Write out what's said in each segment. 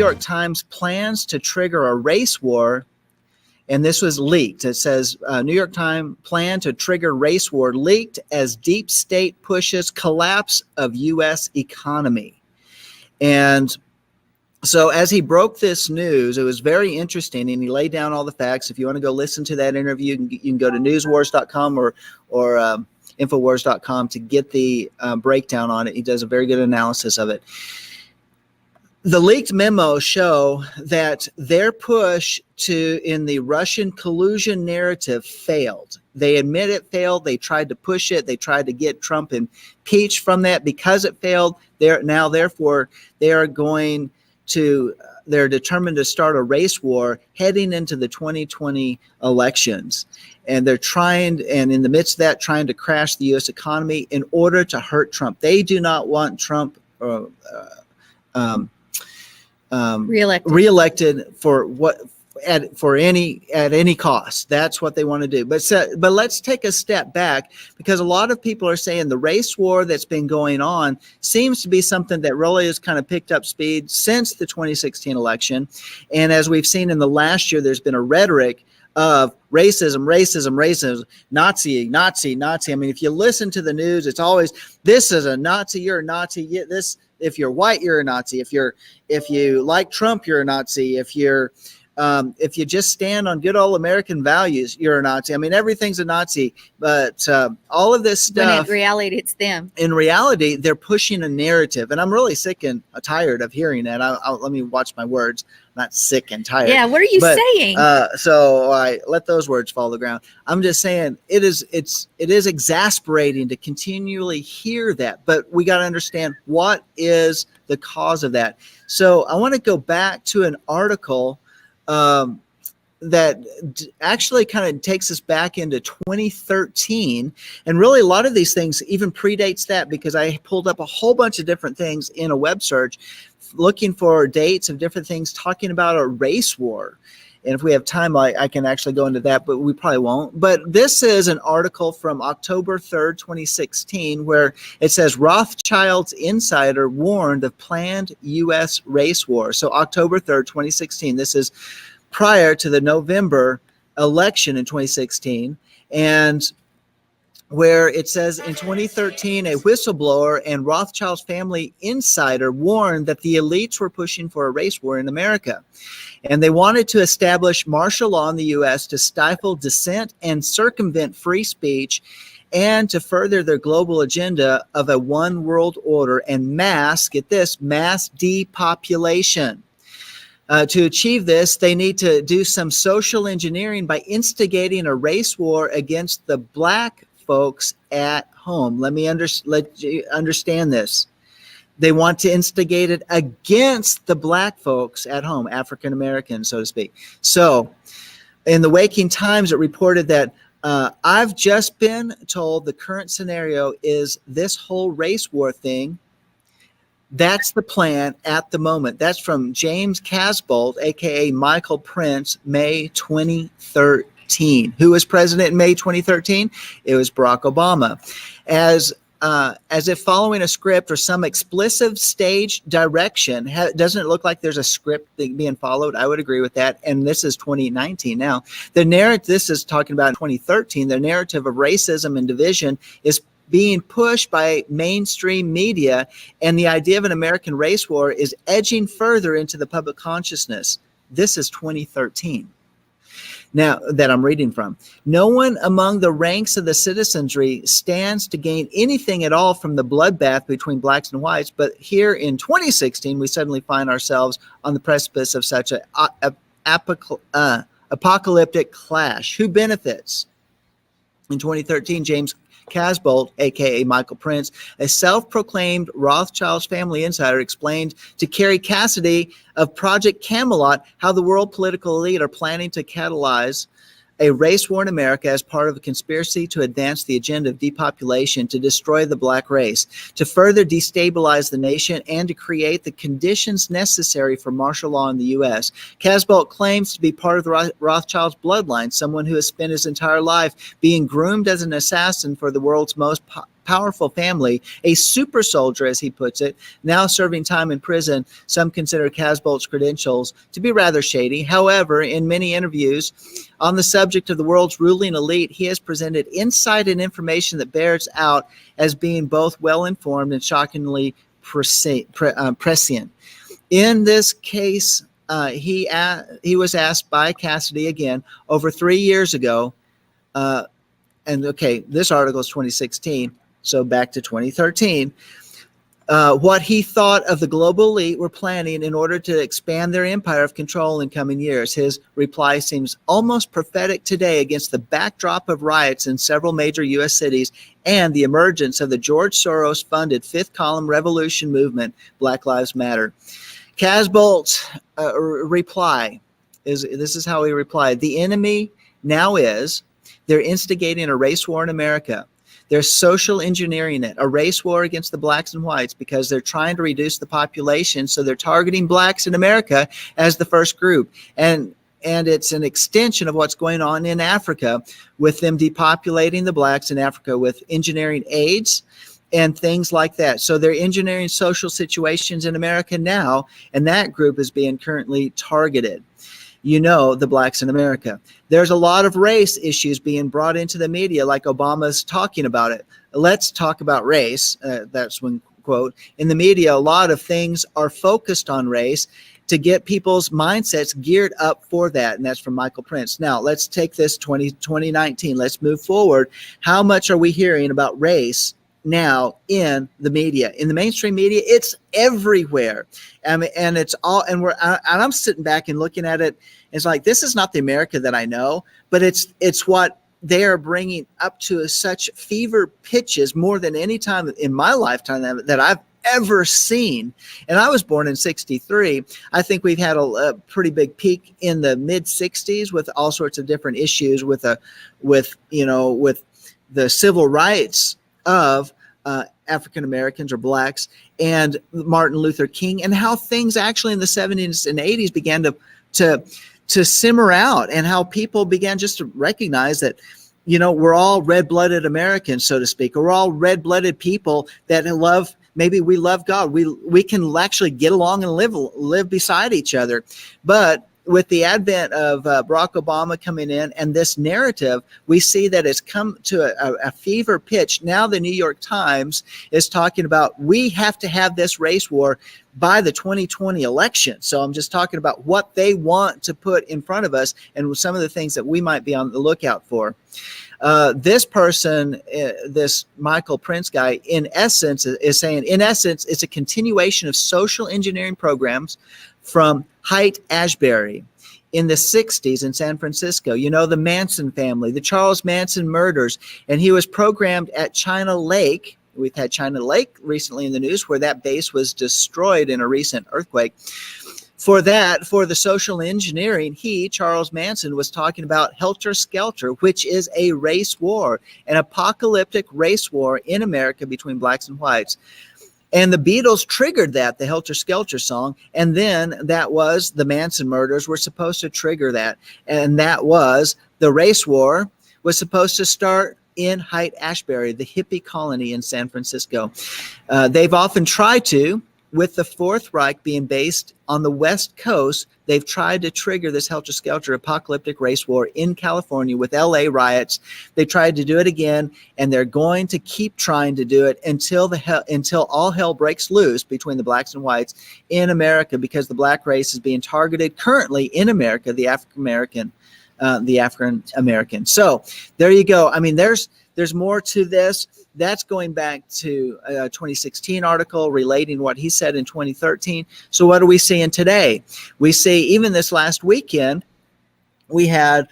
York Times plans to trigger a race war. And this was leaked. It says New York Times plan to trigger race war leaked as deep state pushes collapse of U.S. economy. And so as he broke this news, it was very interesting, and he laid down all the facts. If you want to go listen to that interview, you can go to newswars.com or infowars.com to get the breakdown on it. He does a very good analysis of it. The leaked memos show that their push in the Russian collusion narrative failed. They admit it failed. They tried to push it. They tried to get Trump impeached from that. Because it failed, they're determined to start a race war heading into the 2020 elections. And they're in the midst of that, trying to crash the U.S. economy in order to hurt Trump. They do not want Trump reelected at any cost. That's what they want to do. But let's take a step back, because a lot of people are saying the race war that's been going on seems to be something that really has kind of picked up speed since the 2016 election. And as we've seen in the last year, there's been a rhetoric of racism, Nazi. I mean, if you listen to the news, it's always, this is a Nazi, you're a Nazi. If you're white, you're a Nazi. If you like Trump, you're a Nazi. If you just stand on good old American values, you're a Nazi. I mean, everything's a Nazi, but all of this stuff. When in reality, it's them. In reality, they're pushing a narrative, and I'm really sick and tired of hearing that. Let me watch my words. I'm not sick and tired. Yeah, what are you saying? So I let those words fall to the ground. I'm just saying it is exasperating to continually hear that, but we got to understand what is the cause of that. So I want to go back to an article that actually kind of takes us back into 2013. And really, a lot of these things even predates that, because I pulled up a whole bunch of different things in a web search looking for dates of different things talking about a race war. And if we have time, I can actually go into that, but we probably won't. But this is an article from October 3rd, 2016, where it says Rothschild's insider warned of planned U.S. race war. So October 3rd, 2016, this is prior to the November election in 2016. And where it says in 2013, a whistleblower and Rothschild's family insider warned that the elites were pushing for a race war in America. And they wanted to establish martial law in the U.S. to stifle dissent and circumvent free speech, and to further their global agenda of a one world order and mass depopulation. To achieve this, they need to do some social engineering by instigating a race war against the black folks at home. Let you understand this. They want to instigate it against the black folks at home, African Americans, so to speak. So in the Waking Times, it reported that I've just been told the current scenario is this whole race war thing. That's the plan at the moment. That's from James Casbolt, a.k.a. Michael Prince, May 2013. Who was president in May 2013? It was Barack Obama. As if following a script or some explicit stage direction. Doesn't it look like there's a script being followed? I would agree with that. And this is 2019 now. This is talking about 2013. The narrative of racism and division is being pushed by mainstream media, and the idea of an American race war is edging further into the public consciousness. This is 2013. Now that I'm reading from. No one among the ranks of the citizenry stands to gain anything at all from the bloodbath between blacks and whites, but here in 2016, we suddenly find ourselves on the precipice of such an apocalyptic clash. Who benefits? In 2013, James Casbolt, a.k.a. Michael Prince, a self-proclaimed Rothschild's family insider, explained to Carrie Cassidy of Project Camelot how the world political elite are planning to catalyze a race war in America as part of a conspiracy to advance the agenda of depopulation, to destroy the black race, to further destabilize the nation, and to create the conditions necessary for martial law in the U.S. Casbolt claims to be part of the Rothschild's bloodline, someone who has spent his entire life being groomed as an assassin for the world's most powerful family, a super soldier, as he puts it, now serving time in prison. Some consider Casbolt's credentials to be rather shady. However, in many interviews on the subject of the world's ruling elite, he has presented insight and information that bears out as being both well-informed and shockingly prescient. In this case, he was asked by Cassidy again over 3 years ago, and okay, this article is 2016, so back to 2013, what he thought of the global elite were planning in order to expand their empire of control in coming years. His reply seems almost prophetic today against the backdrop of riots in several major U.S. cities and the emergence of the George Soros-funded fifth column revolution movement, Black Lives Matter. Casbolt's reply this is how he replied: the enemy now is they're instigating a race war in America. They're social engineering it, a race war against the blacks and whites, because they're trying to reduce the population. So they're targeting blacks in America as the first group. And it's an extension of what's going on in Africa with them depopulating the blacks in Africa with engineering AIDS and things like that. So they're engineering social situations in America now, and that group is being currently targeted. You know, the blacks in America. There's a lot of race issues being brought into the media, like Obama's talking about it. Let's talk about race. That's one quote. In the media, a lot of things are focused on race to get people's mindsets geared up for that. And that's from Michael Prince. Now, let's take this 2019. Let's move forward. How much are we hearing about race now in the media, in the mainstream media? It's everywhere. And it's all, and I'm sitting back and looking at it. It's like, this is not the America that I know, but it's what they are bringing up to such fever pitches more than any time in my lifetime that I've ever seen. And I was born in 63. I think we've had a pretty big peak in the mid 60s with all sorts of different issues with the civil rights of African Americans or blacks and Martin Luther King, and how things actually in the 70s and 80s began to simmer out, and how people began just to recognize that, you know, we're all red-blooded Americans, so to speak, or we're all red-blooded people that love, maybe we love God. We can actually get along and live beside each other. But with the advent of Barack Obama coming in and this narrative, we see that it's come to a fever pitch. Now the New York Times is talking about, we have to have this race war by the 2020 election. So I'm just talking about what they want to put in front of us and some of the things that we might be on the lookout for. This person, this Michael Prince guy, in essence, is saying, in essence, it's a continuation of social engineering programs from Haight-Ashbury in the 60s in San Francisco. You know, the Manson family, the Charles Manson murders, and he was programmed at China Lake. We've had China Lake recently in the news, where that base was destroyed in a recent earthquake. For the social engineering, Charles Manson, was talking about Helter Skelter, which is a race war, an apocalyptic race war in America between blacks and whites. And the Beatles triggered that, the Helter Skelter song. And then that was the Manson murders were supposed to trigger that. And that was the race war was supposed to start in Haight-Ashbury, the hippie colony in San Francisco. They've often tried to, with the Fourth Reich being based on the West Coast, they've tried to trigger this helter-skelter apocalyptic race war in California with LA riots. They tried to do it again, and they're going to keep trying to do it until all hell breaks loose between the blacks and whites in America, because the black race is being targeted currently in America, the African American. So there you go. I mean, there's more to this. That's going back to a 2016 article relating what he said in 2013. So what are we seeing today? We see, even this last weekend, we had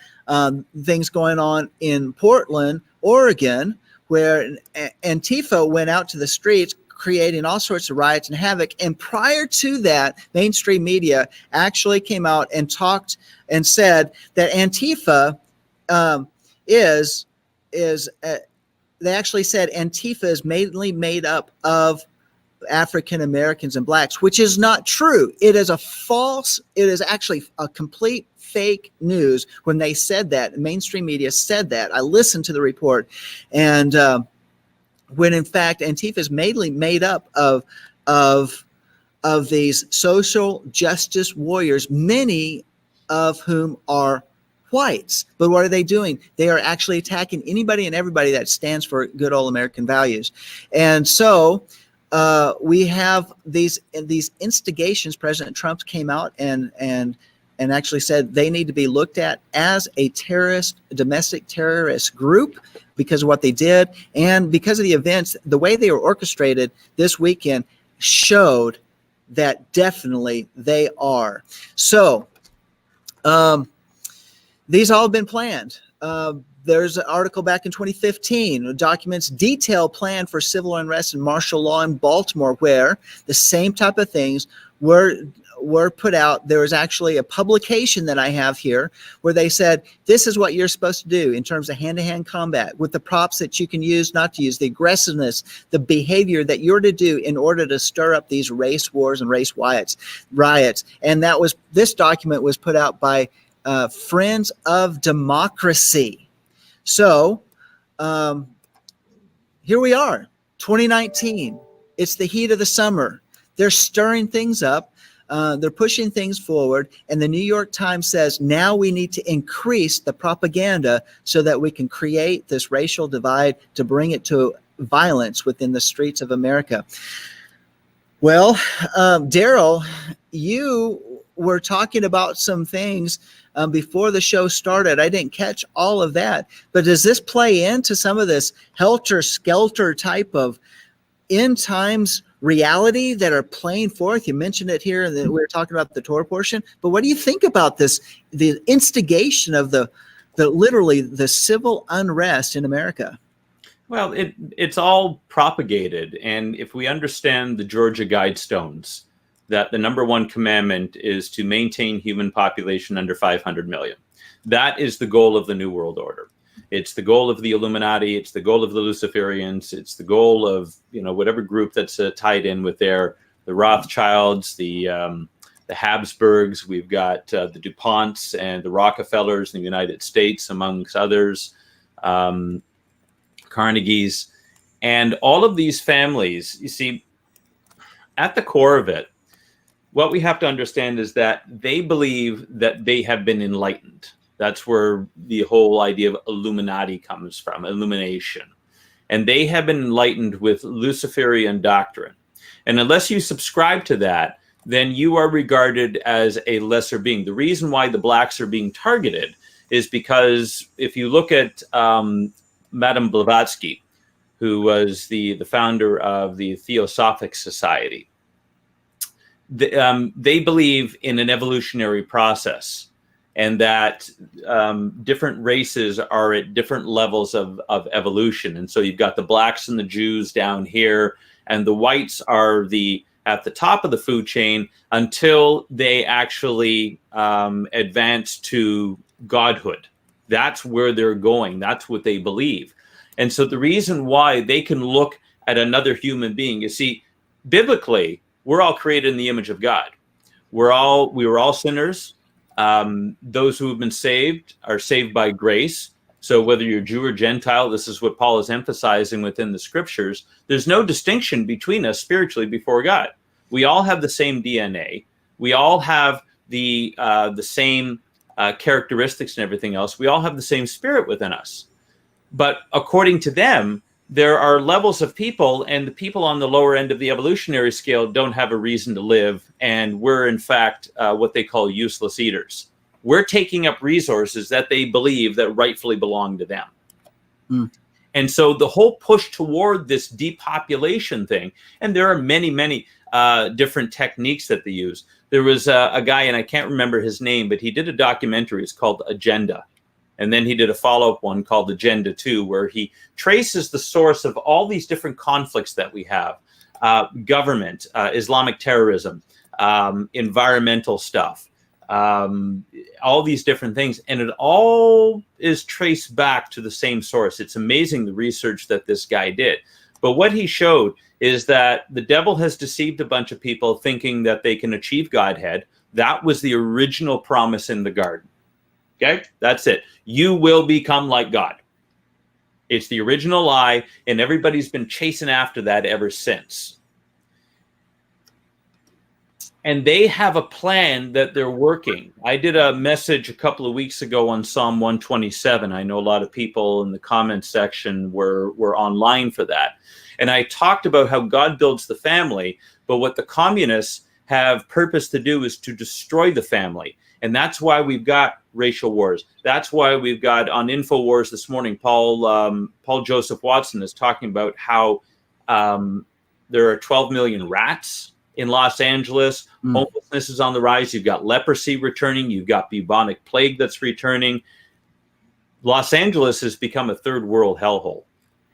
things going on in Portland, Oregon, where Antifa went out to the streets, creating all sorts of riots and havoc. And prior to that, mainstream media actually came out and talked and said that Antifa they actually said Antifa is mainly made up of African Americans and blacks, which is not true. It is actually a complete fake news when they said that. Mainstream media said that. I listened to the report, and when in fact Antifa is mainly made up of these social justice warriors, many of whom are whites. But what are they doing? They are actually attacking anybody and everybody that stands for good old American values. And so we have these instigations. President Trump came out and actually said they need to be looked at as a domestic terrorist group because of what they did, and because of the events, the way they were orchestrated this weekend showed that definitely they are. So these all have been planned. There's an article back in 2015, documents detailed plan for civil unrest and martial law in Baltimore, where the same type of things were put out. There was actually a publication that I have here where they said, this is what you're supposed to do in terms of hand-to-hand combat with the props that you can use, not to use, the aggressiveness, the behavior that you're to do in order to stir up these race wars and race riots. And this document was put out by Friends of Democracy. So here we are, 2019. It's the heat of the summer. They're stirring things up. They're pushing things forward. And the New York Times says now we need to increase the propaganda so that we can create this racial divide to bring it to violence within the streets of America. Well, Darryl, you were talking about some things before the show started. I didn't catch all of that, but does this play into some of this helter-skelter type of end times reality that are playing forth? You mentioned it here, and we were talking about the Torah portion, but what do you think about this, the instigation of the literally the civil unrest in America? Well, it's all propagated, and if we understand the Georgia Guidestones, that the number one commandment is to maintain human population under 500 million. That is the goal of the New World Order. It's the goal of the Illuminati. It's the goal of the Luciferians. It's the goal of, whatever group that's tied in with the Rothschilds, the Habsburgs. We've got the DuPonts and the Rockefellers in the United States, amongst others, Carnegies. And all of these families, you see, at the core of it, what we have to understand is that they believe that they have been enlightened. That's where the whole idea of Illuminati comes from, illumination. And they have been enlightened with Luciferian doctrine. And unless you subscribe to that, then you are regarded as a lesser being. The reason why the blacks are being targeted is because if you look at Madame Blavatsky, who was the founder of the Theosophic Society, they believe in an evolutionary process, and that different races are at different levels of evolution. And so you've got the blacks and the Jews down here, and the whites are at the top of the food chain until they actually advance to godhood. That's where they're going. That's what they believe. And so the reason why they can look at another human being, you see, biblically, we're all created in the image of God. We were all sinners. Those who have been saved are saved by grace. So whether you're Jew or Gentile, this is what Paul is emphasizing within the scriptures. There's no distinction between us spiritually before God. We all have the same DNA. We all have the same characteristics and everything else. We all have the same spirit within us. But according to them, there are levels of people, and the people on the lower end of the evolutionary scale don't have a reason to live. And we're, in fact, what they call useless eaters. We're taking up resources that they believe that rightfully belong to them. Mm. And so the whole push toward this depopulation thing, and there are many, many different techniques that they use. There was a guy, and I can't remember his name, but he did a documentary. It's called Agenda. And then he did a follow-up one called Agenda 2, where he traces the source of all these different conflicts that we have. Government, Islamic terrorism, environmental stuff, all these different things. And it all is traced back to the same source. It's amazing the research that this guy did. But what he showed is that the devil has deceived a bunch of people thinking that they can achieve Godhead. That was the original promise in the garden. Okay, that's it. You will become like God. It's the original lie, and everybody's been chasing after that ever since. And they have a plan that they're working. I did a message a couple of weeks ago on Psalm 127. I know a lot of people in the comments section were online for that. And I talked about how God builds the family, but what the communists have purpose to do is to destroy the family. And that's why we've got racial wars. That's why we've got on InfoWars this morning, Paul Joseph Watson is talking about how there are 12 million rats in Los Angeles. Homelessness is on the rise. You've got leprosy returning. You've got bubonic plague that's returning. Los Angeles has become a third world hellhole.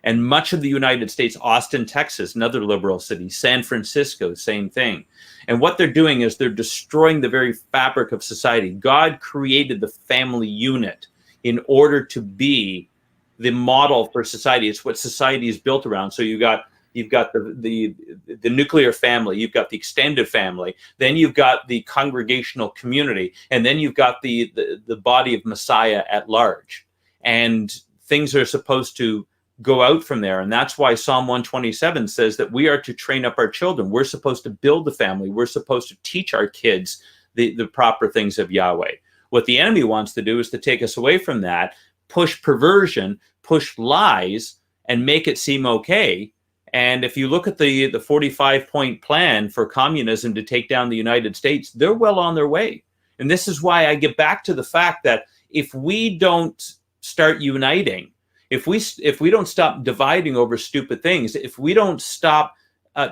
And much of the United States, Austin, Texas, another liberal city, San Francisco, same thing. And what they're doing is they're destroying the very fabric of society. God created the family unit in order to be the model for society. It's what society is built around. So you've got the nuclear family, you've got the extended family, then you've got the congregational community, and then you've got the body of Messiah at large. And things are supposed to go out from there. And that's why Psalm 127 says that we are to train up our children. We're supposed to build the family. We're supposed to teach our kids the proper things of Yahweh. What the enemy wants to do is to take us away from that, push perversion, push lies, and make it seem okay. And if you look at the 45-point plan for communism to take down the United States, they're well on their way. And this is why I get back to the fact that if we don't start uniting, if we don't stop dividing over stupid things, if we don't stop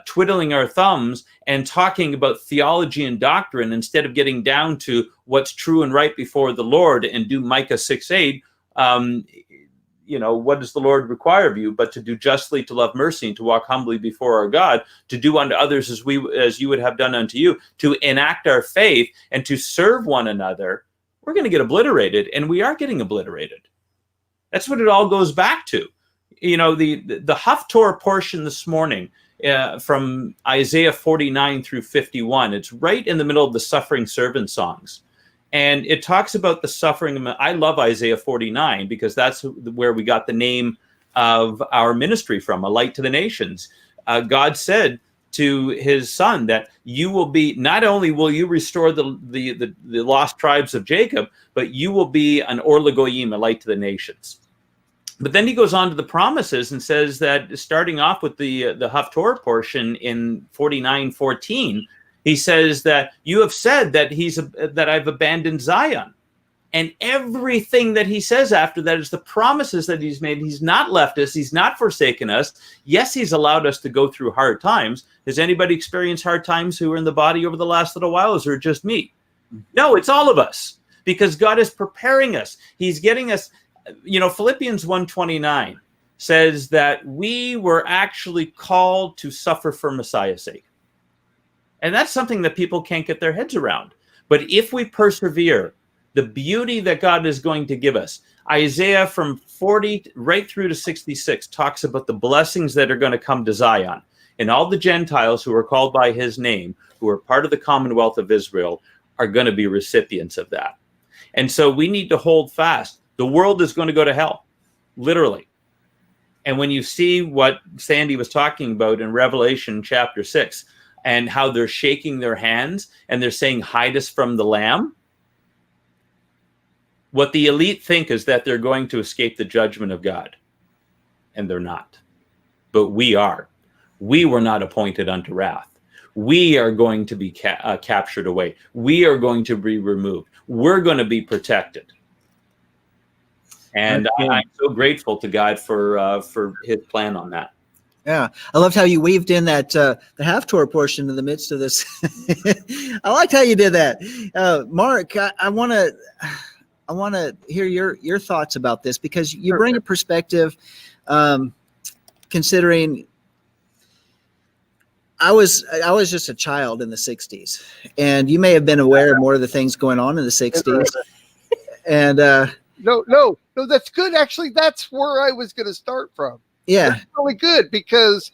twiddling our thumbs and talking about theology and doctrine instead of getting down to what's true and right before the Lord and do Micah 6:8, what does the Lord require of you but to do justly, to love mercy, and to walk humbly before our God, to do unto others as you would have done unto you, to enact our faith and to serve one another, we're going to get obliterated, and we are getting obliterated. That's what it all goes back to. The Haftorah portion this morning from Isaiah 49 through 51, it's right in the middle of the suffering servant songs. And it talks about the suffering. I love Isaiah 49 because that's where we got the name of our ministry from, A Light to the Nations. God said to his son that you will be, not only will you restore the lost tribes of Jacob, but you will be an Or L'Goyim, a light to the nations. But then he goes on to the promises and says that starting off with the Haftorah portion in 49:14, he says that you have said that I've abandoned Zion. And everything that he says after that is the promises that he's made. He's not left us. He's not forsaken us. Yes, he's allowed us to go through hard times. Has anybody experienced hard times who are in the body over the last little while? Or is it just me? No, it's all of us, because God is preparing us. He's getting us. Philippians 1:29 says that we were actually called to suffer for Messiah's sake. And that's something that people can't get their heads around. But if we persevere, the beauty that God is going to give us. Isaiah from 40 right through to 66 talks about the blessings that are going to come to Zion. And all the Gentiles who are called by his name, who are part of the Commonwealth of Israel, are going to be recipients of that. And so we need to hold fast. The world is going to go to hell, literally. And when you see what Sandi was talking about in Revelation chapter 6, and how they're shaking their hands and they're saying, hide us from the Lamb. What the elite think is that they're going to escape the judgment of God. And they're not. But we are. We were not appointed unto wrath. We are going to be captured away. We are going to be removed. We're going to be protected. And I'm so grateful to God for his plan on that. Yeah, I loved how you weaved in that the Haftorah portion in the midst of this. I liked how you did that, Mark. I want to hear your thoughts about this, because you bring a perspective. Considering I was just a child in the '60s, and you may have been aware of more of the things going on in the '60s. And no, that's good. Actually, that's where I was going to start from. Yeah, that's really good, because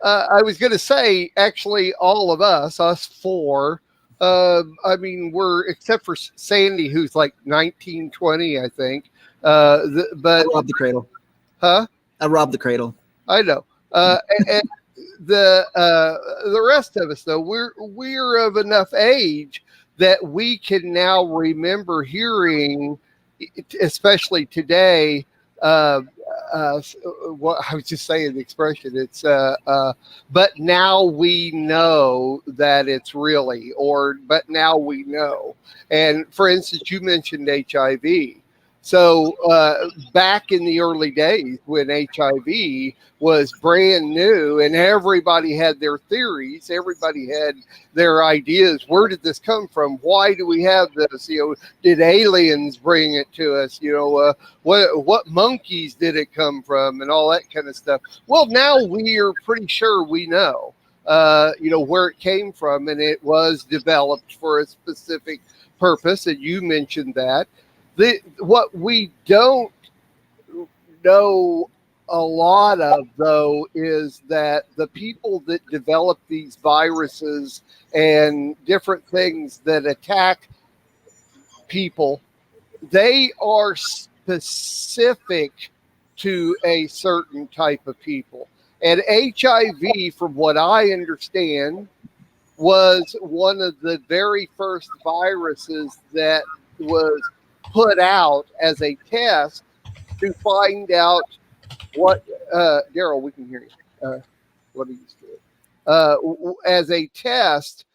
I was going to say, actually, all of us four, we're, except for Sandi, who's like 19, 20, I think. But I love the cradle. Huh? I robbed the cradle. I know. And the rest of us, though, we're of enough age that we can now remember hearing, especially today. What I was just saying, the expression. It's but now we know that it's really, but now we know. And for instance, you mentioned HIV. So back in the early days when HIV was brand new and everybody had their theories, everybody had their ideas. Where did this come from? Why do we have this? Did aliens bring it to us? What monkeys did it come from, and all that kind of stuff. Well, now we are pretty sure we know, where it came from, and it was developed for a specific purpose. And you mentioned that. What we don't know a lot of, though, is that the people that develop these viruses and different things that attack people, they are specific to a certain type of people. And HIV, from what I understand, was one of the very first viruses that was put out as a test to find out what Darryl, we can hear you. Let me just do it. As a test,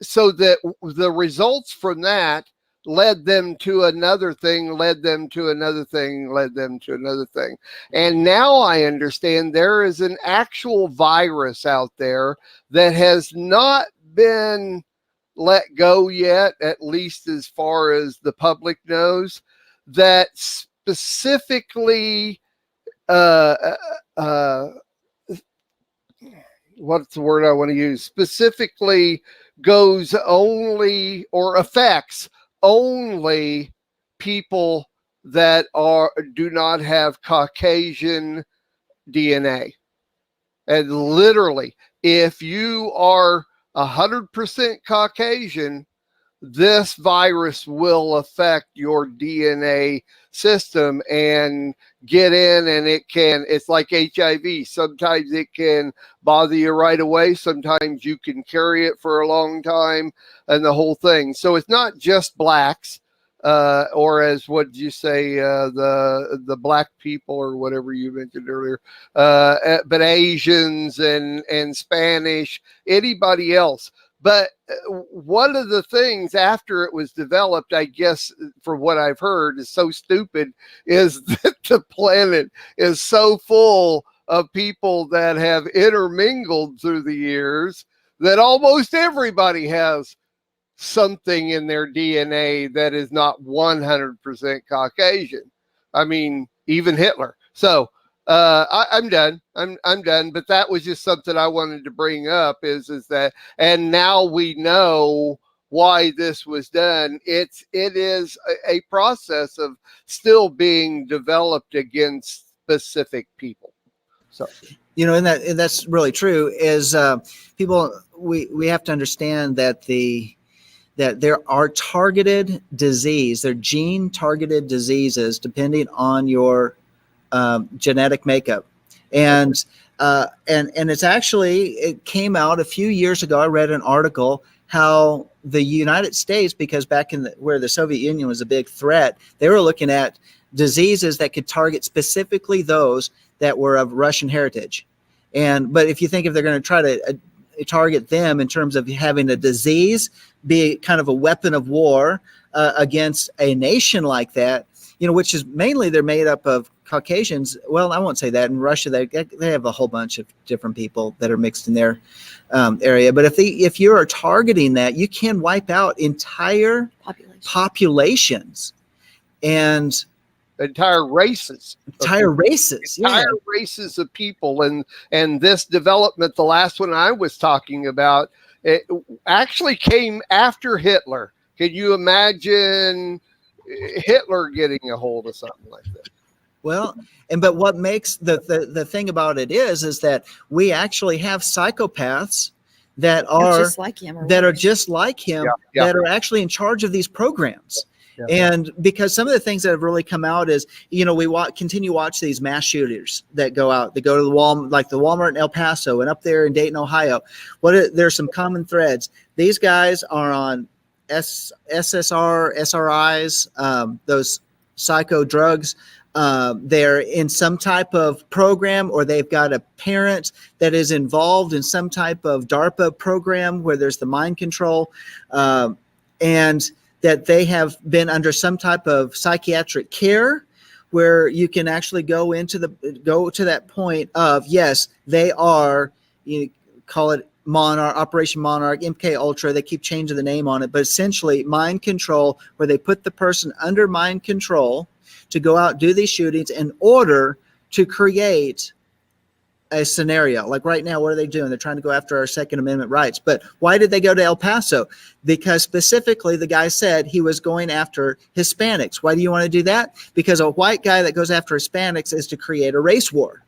so that the results from that led them to another thing, led them to another thing, led them to another thing. And now I understand there is an actual virus out there that has not been let go yet, at least as far as the public knows, that specifically what's the word I want to use? Specifically goes only or affects only people that do not have Caucasian DNA. And literally, if you are 100% Caucasian, this virus will affect your DNA system and get in, and it's like HIV. Sometimes it can bother you right away. Sometimes you can carry it for a long time and the whole thing. So it's not just blacks, or as what did you say, the black people or whatever you mentioned earlier, but Asians and Spanish, anybody else. But one of the things after it was developed, I guess, for what I've heard, is so stupid, is that the planet is so full of people that have intermingled through the years that almost everybody has something in their DNA that is not 100% Caucasian. I mean, even Hitler. So I'm done. I'm done. But that was just something I wanted to bring up is that, and now we know why this was done. It is a process of still being developed against specific people. So, and that's really true. Is people, we have to understand that that there are targeted disease, they're gene targeted diseases depending on your genetic makeup, and it's actually, it came out a few years ago. I read an article how the United States, because back in where the Soviet Union was a big threat, they were looking at diseases that could target specifically those that were of Russian heritage. But if you think if they're going to try to target them in terms of having a disease be kind of a weapon of war against a nation like that, which is mainly they're made up of Caucasians. Well, I won't say that. In Russia, they have a whole bunch of different people that are mixed in their area. But if you are targeting that, you can wipe out entire populations and entire races of people. And this development, the last one I was talking about, it actually came after Hitler. Can you imagine Hitler getting a hold of something like that? Well, but what makes the thing about it is that we actually have psychopaths that are just like him, that are just like him, yeah. that are actually in charge of these programs. And because some of the ththings that have really come out is, we continue to watch these mass shooters that go out, that go to the like the Walmart in El Paso and up there in Dayton, Ohio. There's some common threads. These guys are on SRIs, those psycho drugs. They're in some type of program, or they've got a parent that is involved in some type of DARPA program where there's the mind control, and that they have been under some type of psychiatric care where you can actually go to that point of, yes, they are, call it Monarch, Operation Monarch, MK Ultra. They keep changing the name on it, but essentially mind control, where they put the person under mind control to go out, do these shootings in order to create a scenario. Like right now, what are they doing? They're trying to go after our Second Amendment rights. But why did they go to El Paso? Because specifically the guy said he was going after Hispanics. Why do you want to do that? Because a white guy that goes after Hispanics is to create a race war,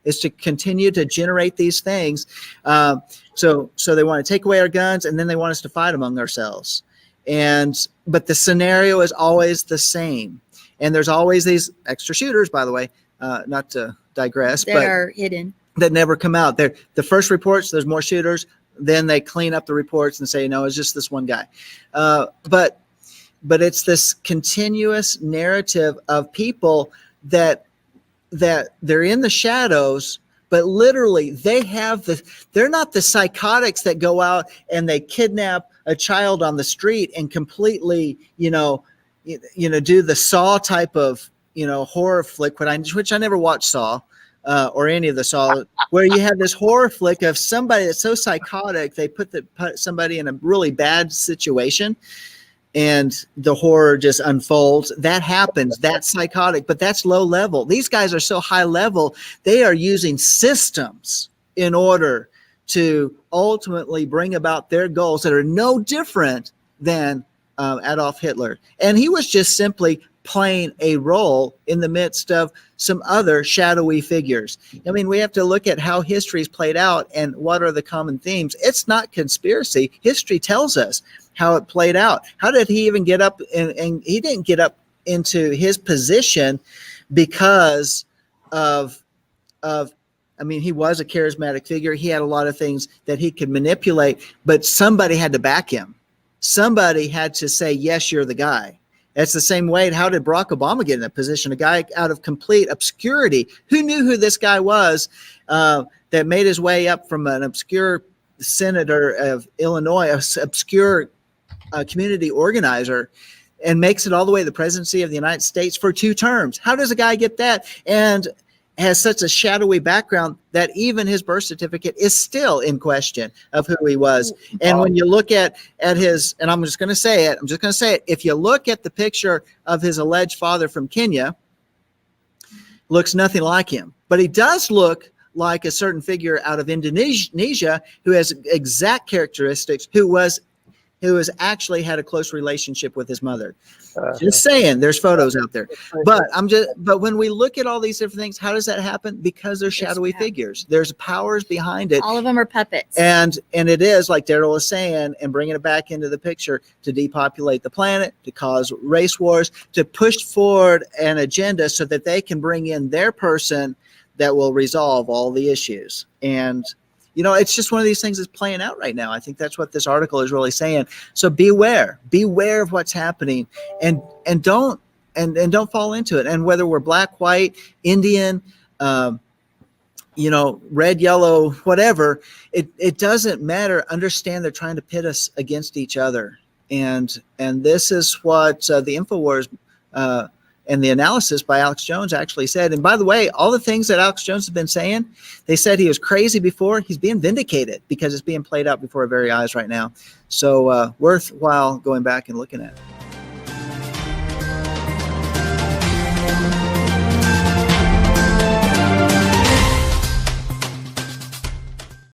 is to continue to generate these things. So they want to take away our guns, and then they want us to fight among ourselves. But the scenario is always the same. And there's always these extra shooters, by the way, not to digress, that are hidden, that never come out. The first reports, there's more shooters. Then they clean up the reports and say, no, it's just this one guy. But it's this continuous narrative of people that they're in the shadows, but literally they're not the psychotics that go out and they kidnap a child on the street and completely, do the Saw type of, horror flick, which I never watched Saw, or any of the Saw, where you have this horror flick of somebody that's so psychotic, they put somebody in a really bad situation and the horror just unfolds. That happens. That's psychotic, but that's low level. These guys are so high level, they are using systems in order to ultimately bring about their goals that are no different than Adolf Hitler. And he was just simply playing a role in the midst of some other shadowy figures. I mean, we have to look at how history's played out and what are the common themes. It's not conspiracy. History tells us how it played out. How did he even get up? And he didn't get up into his position because of he was a charismatic figure. He had a lot of things that he could manipulate, but somebody had to back him. Somebody had to say, yes, you're the guy. That's the same way. How did Barack Obama get in that position? A guy out of complete obscurity. Who knew who this guy was, that made his way up from an obscure senator of Illinois, an obscure community organizer, and makes it all the way to the presidency of the United States for 2 terms? How does a guy get that? And has such a shadowy background that even his birth certificate is still in question of who he was. And when you look at his, and I'm just going to say it, if you look at the picture of his alleged father from Kenya, looks nothing like him. But he does look like a certain figure out of Indonesia who has exact characteristics, who actually had a close relationship with his mother. Just saying, there's photos out there. But when we look at all these different things, how does that happen? Because they're shadowy figures. There's powers behind it. All of them are puppets. And it is, like Darryl was saying, and bringing it back into the picture, to depopulate the planet, to cause race wars, to push forward an agenda so that they can bring in their person that will resolve all the issues. And it's just one of these things that's playing out right now. I think that's what this article is really saying. So beware of what's happening, and don't fall into it. And whether we're black, white, Indian, red, yellow, whatever, it doesn't matter. Understand they're trying to pit us against each other. And this is what the InfoWars and the analysis by Alex Jones actually said. And by the way, all the things that Alex Jones has been saying, they said he was crazy before. He's being vindicated because it's being played out before our very eyes right now. So worthwhile going back and looking at it.